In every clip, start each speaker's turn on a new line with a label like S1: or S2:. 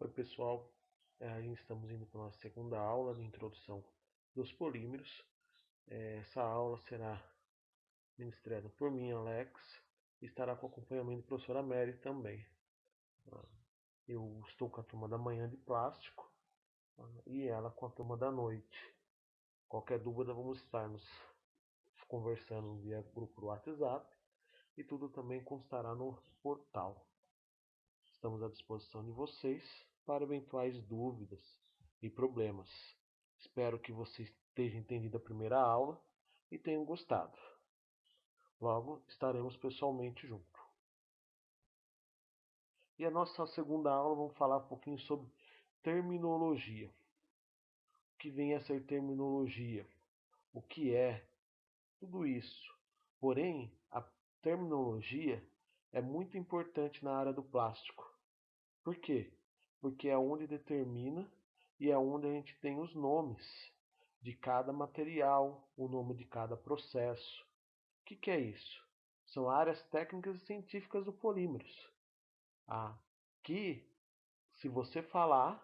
S1: Oi pessoal, estamos indo para a nossa segunda aula de introdução dos polímeros. Essa aula será ministrada por mim, Alex, e estará com acompanhamento da professora Mary também. Eu estou com a turma da manhã de plástico e ela com a turma da noite. Qualquer dúvida vamos estarmos conversando via grupo do WhatsApp e tudo também constará no portal. Estamos à disposição de vocês para eventuais dúvidas e problemas. Espero que vocês tenham entendido a primeira aula e tenham gostado. Logo estaremos pessoalmente juntos. E a nossa segunda aula vamos falar um pouquinho sobre terminologia. O que vem a ser terminologia? O que é? Tudo isso. Porém, a terminologia é muito importante na área do plástico. Por quê? Porque é onde determina e é onde a gente tem os nomes de cada material, o nome de cada processo. O que é isso? São áreas técnicas e científicas do polímeros. Que, se você falar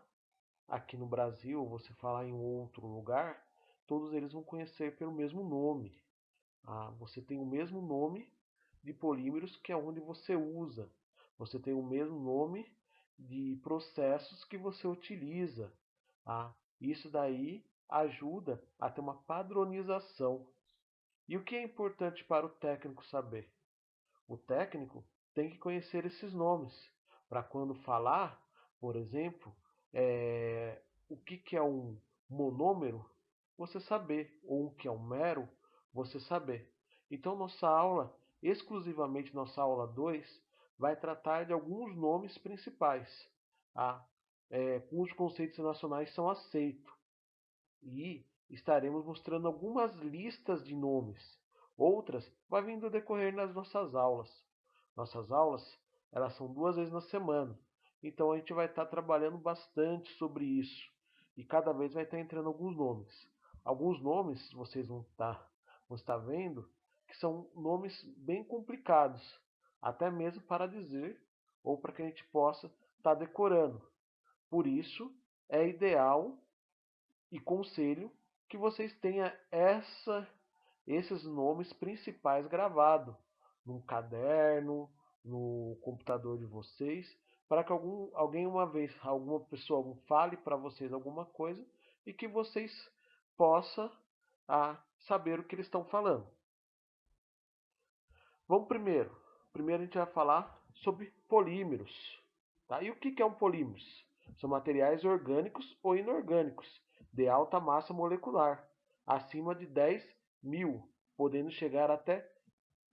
S1: aqui no Brasil, ou você falar em outro lugar, todos eles vão conhecer pelo mesmo nome. Você tem o mesmo nome de polímeros que é onde você usa. Você tem o mesmo nome de processos que você utiliza. Isso daí ajuda a ter uma padronização. E o que é importante para o técnico saber? O técnico tem que conhecer esses nomes para quando falar, por exemplo, o que é um monômero, você saber, ou o que é um mero, você saber. Então, nossa aula, exclusivamente nossa aula 2, vai tratar de alguns nomes principais, cujos conceitos nacionais são aceitos. E estaremos mostrando algumas listas de nomes. Outras vai vindo a decorrer nas nossas aulas. Nossas aulas, elas são 2 vezes na semana. Então a gente vai estar trabalhando bastante sobre isso. E cada vez vai estar entrando alguns nomes. Alguns nomes vocês vão estar vendo que são nomes bem complicados, até mesmo para dizer ou para que a gente possa estar decorando. Por isso é ideal e conselho que vocês tenham esses nomes principais gravados num caderno, no computador de vocês, para que alguém uma vez, alguma pessoa fale para vocês alguma coisa e que vocês possam saber o que eles estão falando. Vamos primeiro. Primeiro a gente vai falar sobre polímeros. E o que é um polímero? São materiais orgânicos ou inorgânicos de alta massa molecular, acima de 10.000, podendo chegar até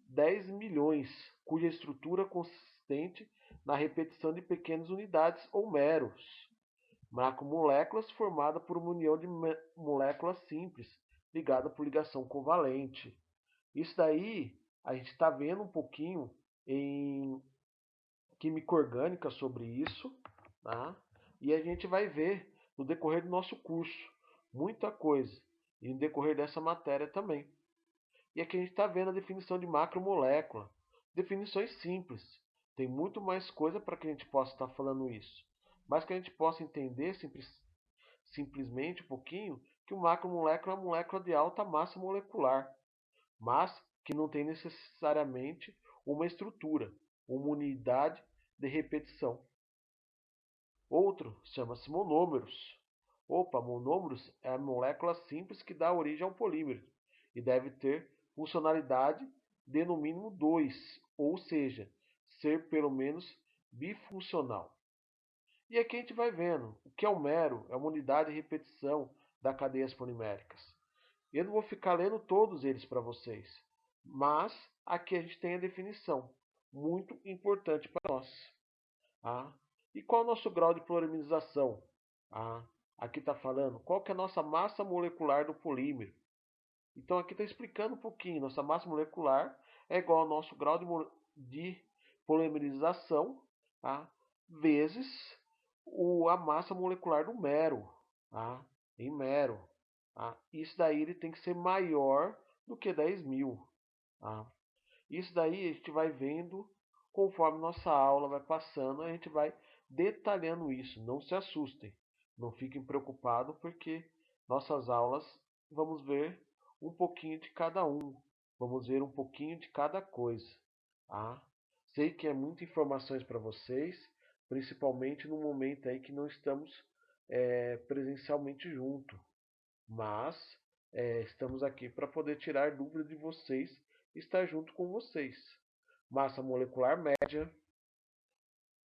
S1: 10 milhões, cuja estrutura consiste na repetição de pequenas unidades ou meros macromoléculas formada por uma união de moléculas simples, ligada por ligação covalente. Isso daí a gente está vendo um pouquinho em química orgânica sobre isso, e a gente vai ver no decorrer do nosso curso muita coisa, e no decorrer dessa matéria também. E aqui a gente está vendo a definição de macromolécula. Definições simples. Tem muito mais coisa para que a gente possa estar falando isso. Mas que a gente possa entender simplesmente um pouquinho que o macromolécula é uma molécula de alta massa molecular, mas que não tem necessariamente uma estrutura, uma unidade de repetição. Outro chama-se monômeros. Monômeros é a molécula simples que dá origem a um polímero e deve ter funcionalidade de no mínimo 2, ou seja, ser pelo menos bifuncional. E aqui a gente vai vendo o que é um mero, é uma unidade de repetição das cadeias poliméricas. Eu não vou ficar lendo todos eles para vocês, mas aqui a gente tem a definição, muito importante para nós. E qual é o nosso grau de polimerização? Aqui está falando qual que é a nossa massa molecular do polímero. Então aqui está explicando um pouquinho. Nossa massa molecular é igual ao nosso grau de polimerização, vezes a massa molecular do mero, em mero. Isso daí ele tem que ser maior do que 10.000. Isso daí a gente vai vendo conforme nossa aula vai passando, a gente vai detalhando isso. Não se assustem, não fiquem preocupados, porque nossas aulas vamos ver um pouquinho de cada um, vamos ver um pouquinho de cada coisa. Tá? Sei que é muita informações para vocês, principalmente no momento aí que não estamos presencialmente juntos, mas estamos aqui para poder tirar dúvidas de vocês e estar junto com vocês. Massa molecular média,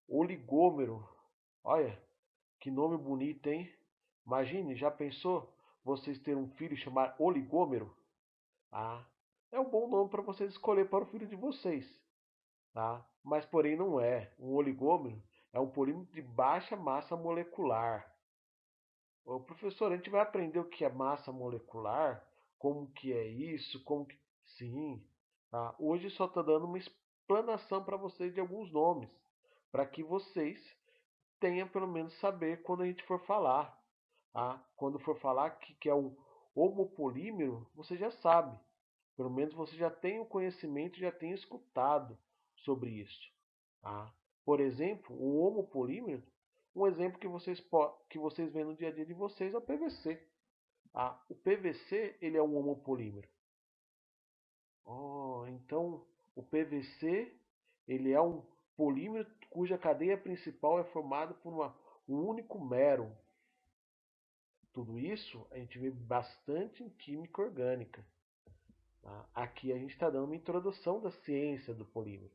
S1: oligômero. Olha, que nome bonito, hein? Imagine, já pensou vocês ter um filho e chamar oligômero? Ah, é um bom nome para vocês escolher para o filho de vocês, tá? Mas porém não é. Um oligômero é um polímero de baixa massa molecular. Ô, professor, a gente vai aprender o que é massa molecular, como que é isso, como que... Sim, tá? Hoje só está dando uma explanação para vocês de alguns nomes, para que vocês tenham pelo menos saber quando a gente for falar, tá? Quando for falar que é um homopolímero, você já sabe. Pelo menos você já tem o conhecimento, já tem escutado sobre isso, tá? Por exemplo, o homopolímero, um exemplo que vocês veem no dia a dia de vocês é o PVC. Ah, o PVC ele é um homopolímero. Oh, então o PVC ele é um polímero cuja cadeia principal é formada por um único mero. Tudo isso a gente vê bastante em química orgânica. Tá? Aqui a gente está dando uma introdução da ciência do polímero,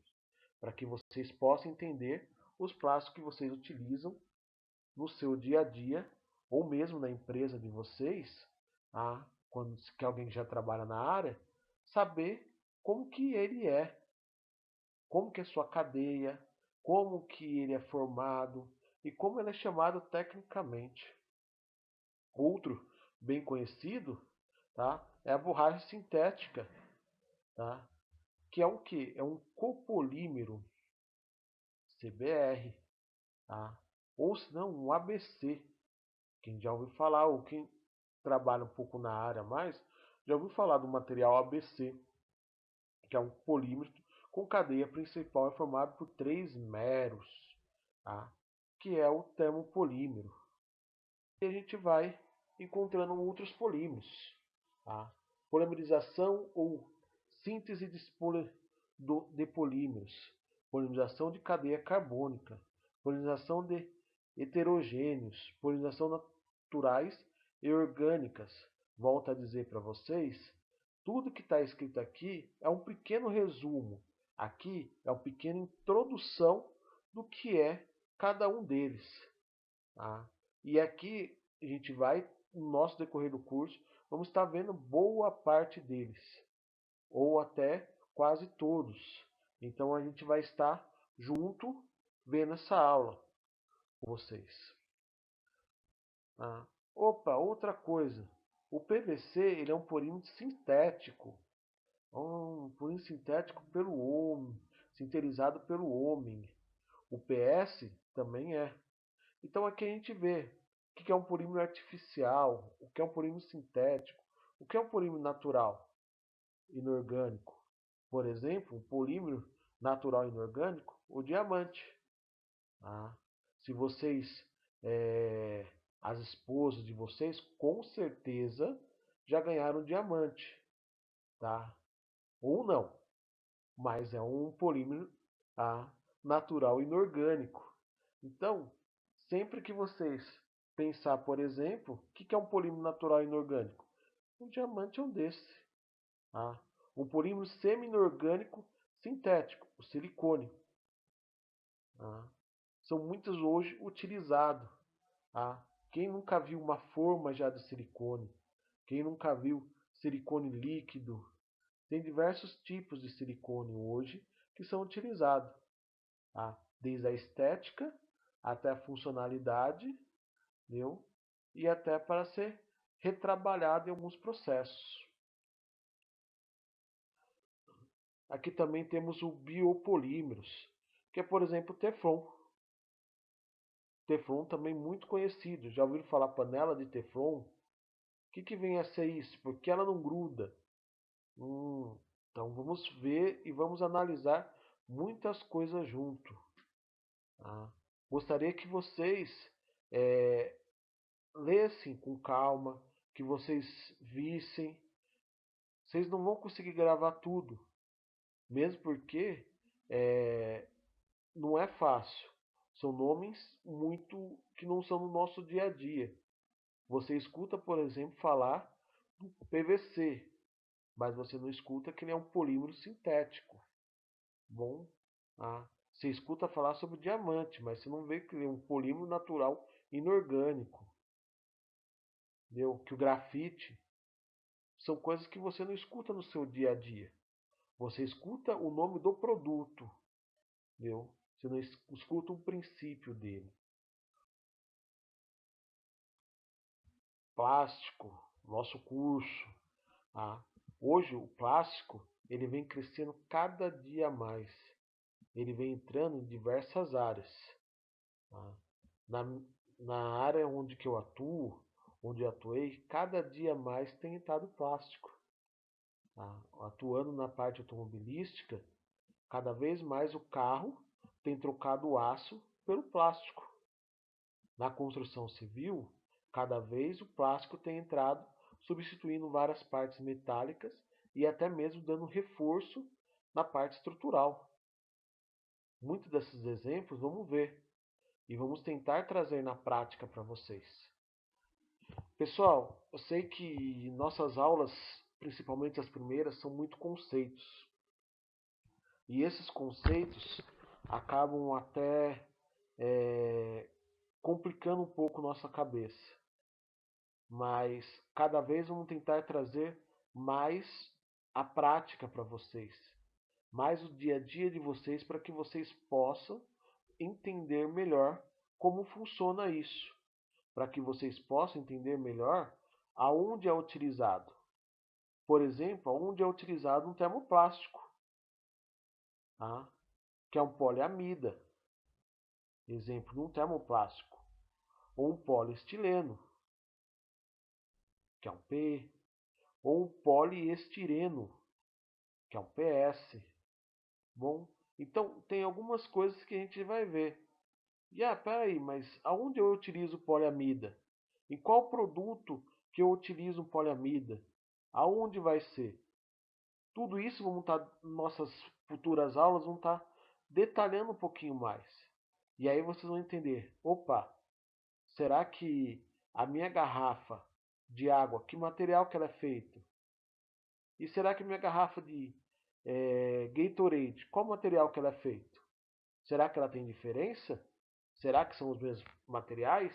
S1: para que vocês possam entender os plásticos que vocês utilizam no seu dia a dia, ou mesmo na empresa de vocês, tá? Quando que alguém já trabalha na área, saber como que ele é, como que é sua cadeia, como que ele é formado e como ele é chamado tecnicamente. Outro bem conhecido, tá? É a borracha sintética, tá? Que é o que? É um copolímero, CBR, tá? Ou se não, um ABC. Quem já ouviu falar, ou quem trabalha um pouco na área mais, já ouviu falar do material ABC, que é um polímero com cadeia principal é formado por três meros, tá? Que é o termopolímero. E a gente vai encontrando outros polímeros. Tá? Polimerização ou síntese de polímeros, polimerização de cadeia carbônica, polimerização de heterogêneos, polimerização naturais e orgânicas. Volto a dizer para vocês, tudo que está escrito aqui é um pequeno resumo. Aqui é uma pequena introdução do que é cada um deles. Tá? E aqui a gente vai, no nosso decorrer do curso, vamos estar vendo boa parte deles, ou até quase todos. Então a gente vai estar junto vendo essa aula com vocês. Ah, opa, outra coisa. O PVC ele é um polímero sintético. Um polímero sintético pelo homem, sintetizado pelo homem. O PS também é. Então aqui a gente vê o que é um polímero artificial, o que é um polímero sintético, o que é um polímero natural, inorgânico. Por exemplo, um polímero natural inorgânico, o diamante. Tá? Se vocês, as esposas de vocês, com certeza já ganharam diamante, tá? Ou não, mas é um polímero, tá? Natural inorgânico. Então, sempre que vocês pensar, por exemplo, o que é um polímero natural inorgânico? Um diamante é um desse. Tá? Um polímero semi-inorgânico sintético, o silicone. Tá? São muitos hoje utilizados. Tá? Quem nunca viu uma forma já de silicone? Quem nunca viu silicone líquido? Tem diversos tipos de silicone hoje que são utilizados. Tá? Desde a estética até a funcionalidade, entendeu? E até para ser retrabalhado em alguns processos. Aqui também temos o biopolímeros, que é, por exemplo, o Teflon. Teflon também muito conhecido. Já ouviram falar panela de Teflon? O que vem a ser isso? Por que ela não gruda? Então vamos ver e vamos analisar muitas coisas junto. Tá? Gostaria que vocês é, lessem com calma, que vocês vissem. Vocês não vão conseguir gravar tudo, mesmo porque é, não é fácil. São nomes muito que não são no nosso dia a dia. Você escuta, por exemplo, falar do PVC, mas você não escuta que ele é um polímero sintético. Bom, você escuta falar sobre diamante, mas você não vê que ele é um polímero natural inorgânico. Entendeu? Que o grafite são coisas que você não escuta no seu dia a dia. Você escuta o nome do produto, entendeu? Você não escuta o princípio dele. Plástico, nosso curso. Tá? Hoje o plástico ele vem crescendo cada dia mais. Ele vem entrando em diversas áreas. Tá? Na, na área onde que eu atuo, onde eu atuei, cada dia mais tem entrado plástico. Tá? Atuando na parte automobilística, cada vez mais o carro tem trocado o aço pelo plástico. Na construção civil, cada vez o plástico tem entrado, substituindo várias partes metálicas e até mesmo dando reforço na parte estrutural. Muitos desses exemplos vamos ver e vamos tentar trazer na prática para vocês. Pessoal, eu sei que nossas aulas, principalmente as primeiras, são muito conceitos. E esses conceitos acabam até complicando um pouco nossa cabeça. Mas cada vez vamos tentar trazer mais a prática para vocês, mais o dia a dia de vocês, para que vocês possam entender melhor como funciona isso, para que vocês possam entender melhor aonde é utilizado. Por exemplo, aonde é utilizado um termoplástico, tá? Que é um poliamida, exemplo de um termoplástico, ou um poliestileno, que é um P, ou um poliestireno, que é um PS. Bom, então tem algumas coisas que a gente vai ver. E peraí, mas aonde eu utilizo poliamida? Em qual produto que eu utilizo poliamida? Aonde vai ser? Tudo isso vamos estar, nossas futuras aulas vão estar detalhando um pouquinho mais. E aí vocês vão entender, opa, será que a minha garrafa de água, que material que ela é feita? E será que a minha garrafa de Gatorade, qual material que ela é feita? Será que ela tem diferença? Será que são os mesmos materiais?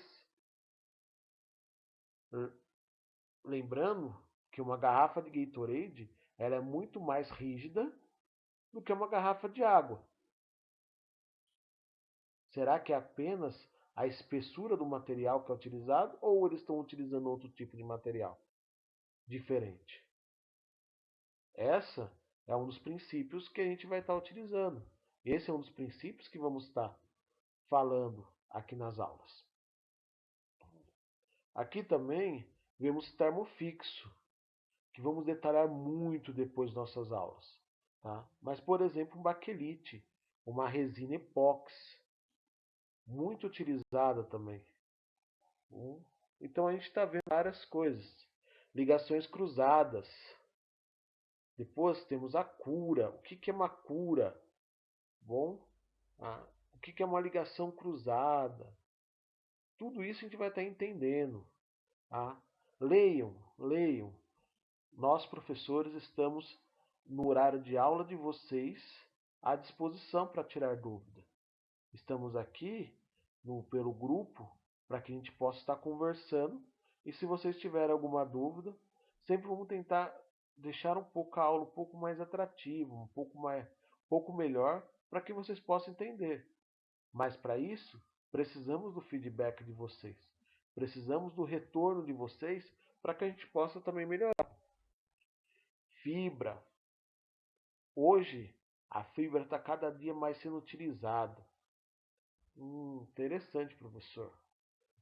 S1: Lembrando que uma garrafa de Gatorade ela é muito mais rígida do que uma garrafa de água. Será que é apenas a espessura do material que é utilizado ou eles estão utilizando outro tipo de material diferente? Essa é um dos princípios que a gente vai estar utilizando. Esse é um dos princípios que vamos estar falando aqui nas aulas. Aqui também vemos termofixo, que vamos detalhar muito depois de nossas aulas. Tá? Mas, por exemplo, um baquelite, uma resina epóxi, muito utilizada também. Então a gente está vendo várias coisas. Ligações cruzadas. Depois temos a cura. O que é uma cura? Bom, o que é uma ligação cruzada? Tudo isso a gente vai estar entendendo. Tá? Leiam, leiam. Nós, professores, estamos no horário de aula de vocês à disposição para tirar dúvida. Estamos aqui pelo grupo para que a gente possa estar conversando. E se vocês tiverem alguma dúvida, sempre vamos tentar deixar um pouco a aula um pouco mais atrativa, um pouco melhor, para que vocês possam entender. Mas para isso, precisamos do feedback de vocês. Precisamos do retorno de vocês para que a gente possa também melhorar. Fibra. Hoje, a fibra está cada dia mais sendo utilizada. Interessante, professor.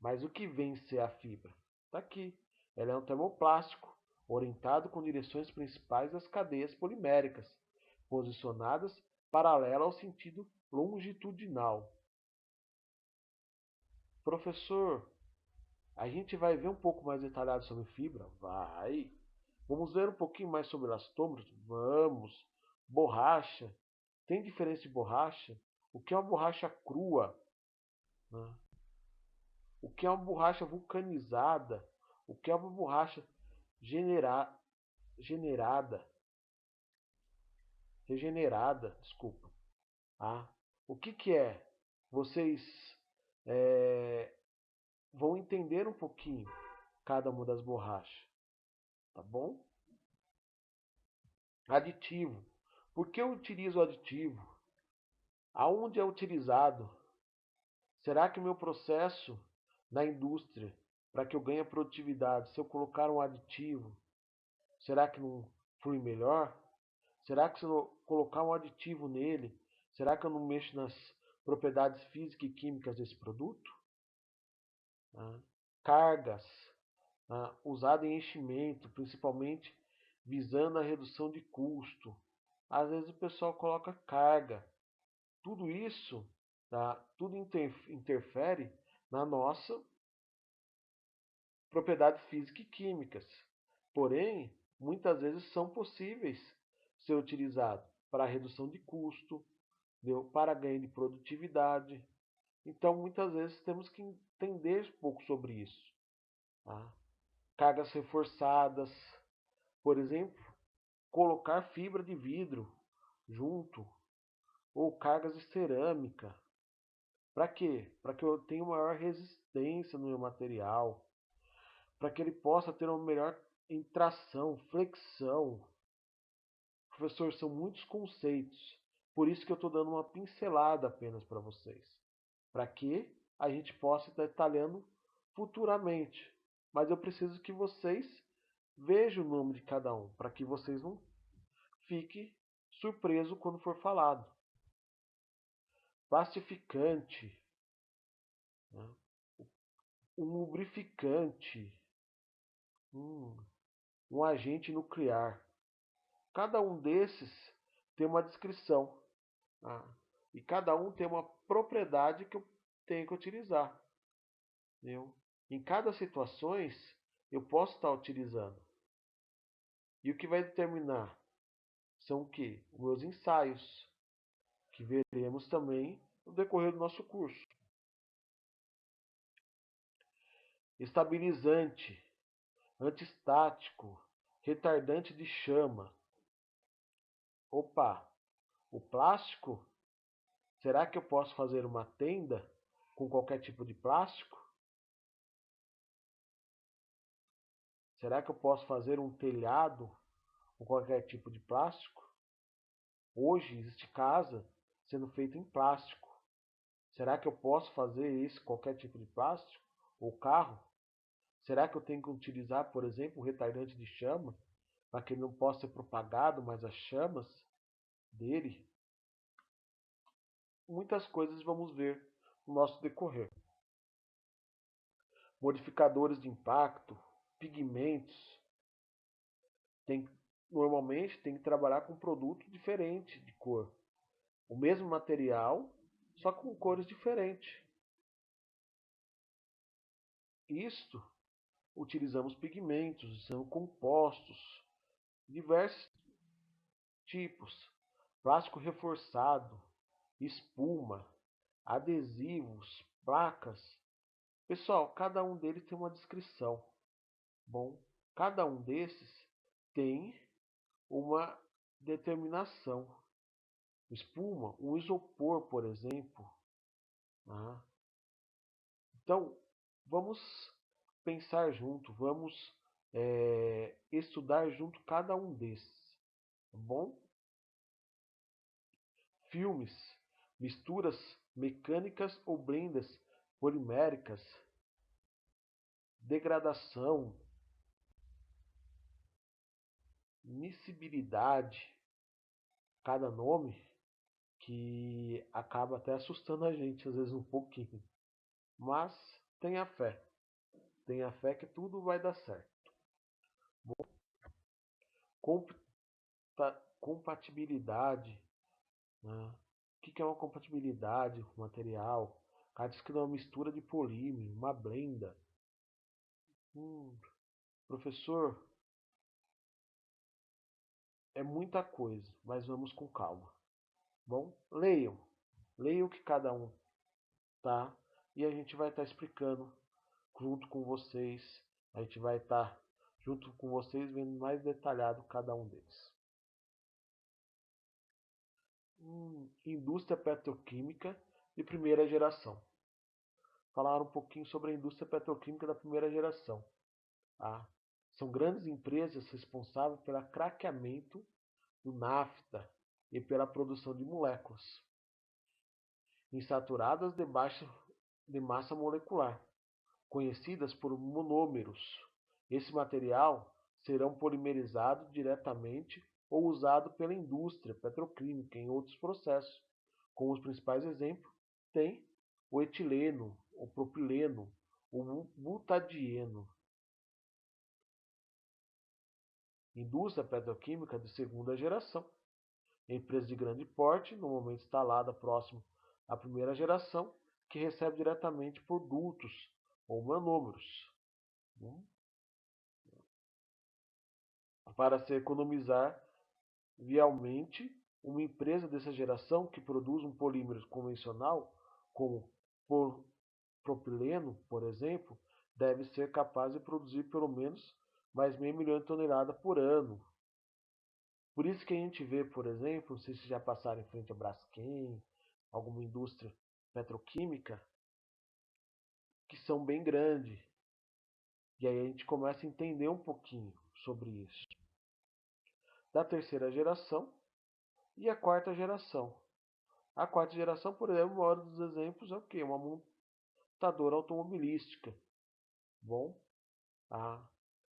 S1: Mas o que vem ser a fibra? Está aqui. Ela é um termoplástico, orientado com direções principais das cadeias poliméricas, posicionadas paralela ao sentido longitudinal. Professor, a gente vai ver um pouco mais detalhado sobre fibra? Vai. Vamos ver um pouquinho mais sobre elastômeros? Vamos. Borracha. Tem diferença de borracha? O que é uma borracha crua? Né? O que é uma borracha vulcanizada? O que é uma borracha generada? Regenerada, desculpa. Ah, o que é? Vocês é, vão entender um pouquinho cada uma das borrachas, tá bom? Aditivo. Por que eu utilizo aditivo? Aonde é utilizado? Será que o meu processo na indústria, para que eu ganhe produtividade, se eu colocar um aditivo, será que não flui melhor? Será que se eu colocar um aditivo nele, será que eu não mexo nas propriedades físicas e químicas desse produto? Cargas usada em enchimento, principalmente visando a redução de custo. Às vezes o pessoal coloca carga. Tudo isso, tudo interfere na nossa propriedades físicas e químicas. Porém, muitas vezes são possíveis ser utilizados para redução de custo, para ganho de produtividade. Então, muitas vezes temos que entender um pouco sobre isso. Tá? Cargas reforçadas, por exemplo, colocar fibra de vidro junto ou cargas de cerâmica. Para quê? Para que eu tenha maior resistência no meu material, para que ele possa ter uma melhor tração, flexão. Professor, são muitos conceitos. Por isso que eu estou dando uma pincelada apenas para vocês. Para que a gente possa estar detalhando futuramente. Mas eu preciso que vocês vejam o nome de cada um, para que vocês não fiquem surpresos quando for falado. Plastificante, né? Um lubrificante, um agente nuclear. Cada um desses tem uma descrição. Tá? E cada um tem uma propriedade que eu tenho que utilizar. Entendeu? Em cada situação eu posso estar utilizando. E o que vai determinar são o quê? Os meus ensaios, que veremos também no decorrer do nosso curso. Estabilizante, antistático, retardante de chama. Opa, o plástico? Será que eu posso fazer uma tenda com qualquer tipo de plástico? Será que eu posso fazer um telhado com qualquer tipo de plástico? Hoje existe casa sendo feita em plástico. Será que eu posso fazer isso com qualquer tipo de plástico? Ou carro? Será que eu tenho que utilizar, por exemplo, um retardante de chama para que ele não possa ser propagado mais as chamas dele? Muitas coisas vamos ver no nosso decorrer. Modificadores de impacto, pigmentos. Normalmente tem que trabalhar com produto diferente de cor. O mesmo material, só com cores diferentes. Isto, utilizamos pigmentos, usamos compostos, diversos tipos. Plástico reforçado, espuma, adesivos, placas. Pessoal, cada um deles tem uma descrição. Bom, cada um desses tem uma determinação. Espuma, um isopor, por exemplo. Tá? Então, vamos pensar junto, vamos estudar junto cada um desses. Tá bom? Filmes, misturas mecânicas ou blendas poliméricas, degradação, miscibilidade, cada nome que acaba até assustando a gente, às vezes um pouquinho. Mas tenha fé que tudo vai dar certo. Compatibilidade, Né? O que é uma compatibilidade com o material? O cara diz que é uma mistura de polímero, uma blenda. Professor, é muita coisa, mas vamos com calma. Bom, leiam. Leiam o que cada um tá? E a gente vai estar explicando junto com vocês. A gente vai estar junto com vocês vendo mais detalhado cada um deles. Indústria petroquímica de primeira geração. Falar um pouquinho sobre a indústria petroquímica da primeira geração. Tá? São grandes empresas responsáveis pelo craqueamento do nafta e pela produção de moléculas insaturadas de massa molecular, conhecidas por monômeros. Esse material serão polimerizados diretamente ou usado pela indústria petroquímica em outros processos. Como os principais exemplos, tem o etileno, o propileno, o butadieno. Indústria petroquímica de segunda geração. Empresa de grande porte, no momento instalada próximo à primeira geração, que recebe diretamente produtos ou monômeros. Para se economizar vialmente, uma empresa dessa geração que produz um polímero convencional, como propileno, por exemplo, deve ser capaz de produzir pelo menos mais meio milhão de toneladas por ano. Por isso que a gente vê, por exemplo, não sei se já passaram em frente a Braskem, alguma indústria petroquímica, que são bem grandes. E aí a gente começa a entender um pouquinho sobre isso. Da terceira geração e a quarta geração. A quarta geração, por exemplo, o maior dos exemplos é o quê? Uma montadora automobilística. Bom,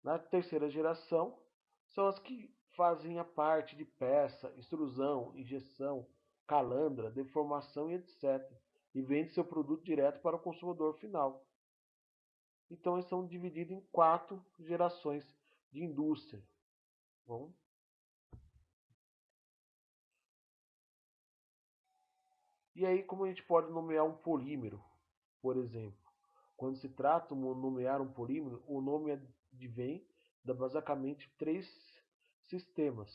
S1: na terceira geração são as que fazem a parte de peça, extrusão, injeção, calandra, deformação e etc. E vende seu produto direto para o consumidor final. Então eles são divididos em 4 gerações de indústria. Bom, e aí como a gente pode nomear um polímero, por exemplo? Quando se trata de nomear um polímero, o nome advém de basicamente 3 sistemas.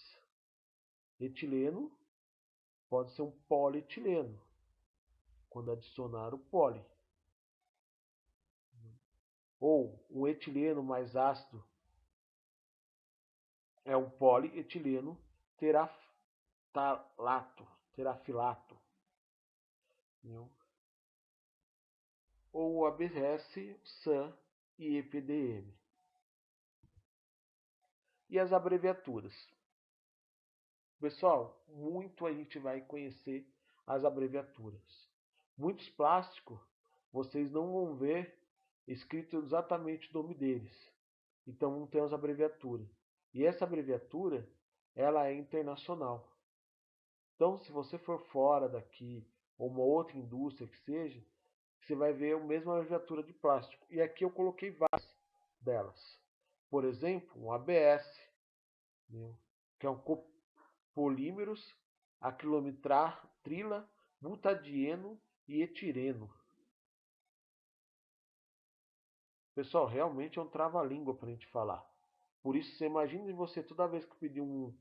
S1: Etileno pode ser um polietileno, quando adicionar o poli. Ou um etileno mais ácido é um polietileno terafilato. Ou ABS, SAN e EPDM. E as abreviaturas. Pessoal, muito a gente vai conhecer as abreviaturas. Muitos plásticos vocês não vão ver escrito exatamente o nome deles. Então não tem as abreviaturas. E essa abreviatura, ela é internacional. Então se você for fora daqui, ou uma outra indústria que seja, você vai ver a mesma abreviatura de plástico. E aqui eu coloquei várias delas. Por exemplo, um ABS, que é um polímeros, acrilometrila, butadieno e etireno. Pessoal, realmente é um trava-língua para a gente falar. Por isso, você imagina você toda vez que pedir um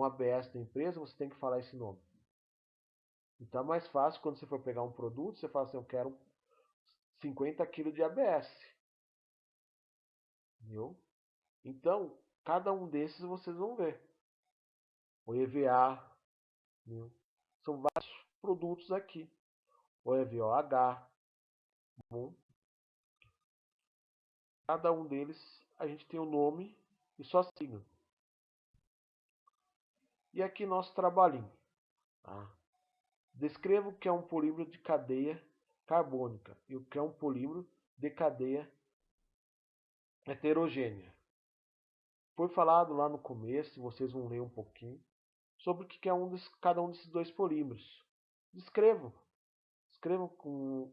S1: ABS da empresa, você tem que falar esse nome. Então é mais fácil quando você for pegar um produto, você fala assim, eu quero 50 kg de ABS. Viu? Então, cada um desses vocês vão ver. O EVA, viu? São vários produtos aqui. O EVOH, bom? Cada um deles a gente tem o um nome e sua sigla. E aqui nosso trabalhinho. Tá? Descreva o que é um polímero de cadeia carbônica e o que é um polímero de cadeia heterogênea. Foi falado lá no começo, vocês vão ler um pouquinho, sobre o que é cada um desses dois polímeros. Descrevam. Escrevam com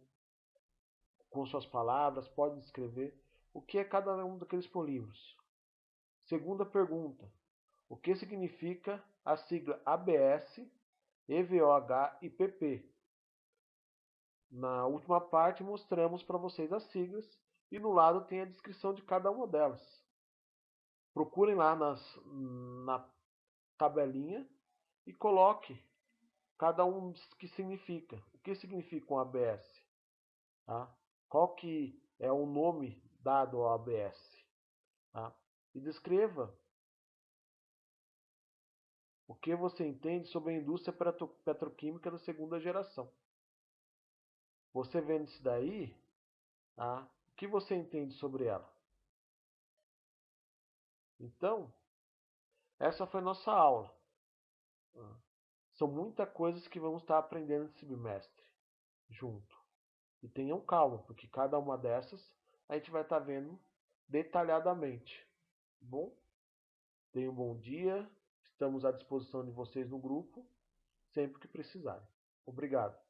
S1: suas palavras, podem descrever o que é cada um daqueles polímeros. Segunda pergunta. O que significa a sigla ABS EVOH e PP. Na última parte mostramos para vocês as siglas e no lado tem a descrição de cada uma delas. Procurem lá na tabelinha e coloque cada um que significa. O que significa um ABS? Tá? Qual que é o nome dado ao ABS? Tá? E descreva o que você entende sobre a indústria petroquímica da segunda geração. Você vendo isso daí, tá? O que você entende sobre ela? Então, essa foi a nossa aula. Tá? São muitas coisas que vamos estar aprendendo nesse bimestre junto. E tenham calma, porque cada uma dessas a gente vai estar vendo detalhadamente. Tá bom? Tenham um bom dia. Estamos à disposição de vocês no grupo, sempre que precisarem. Obrigado.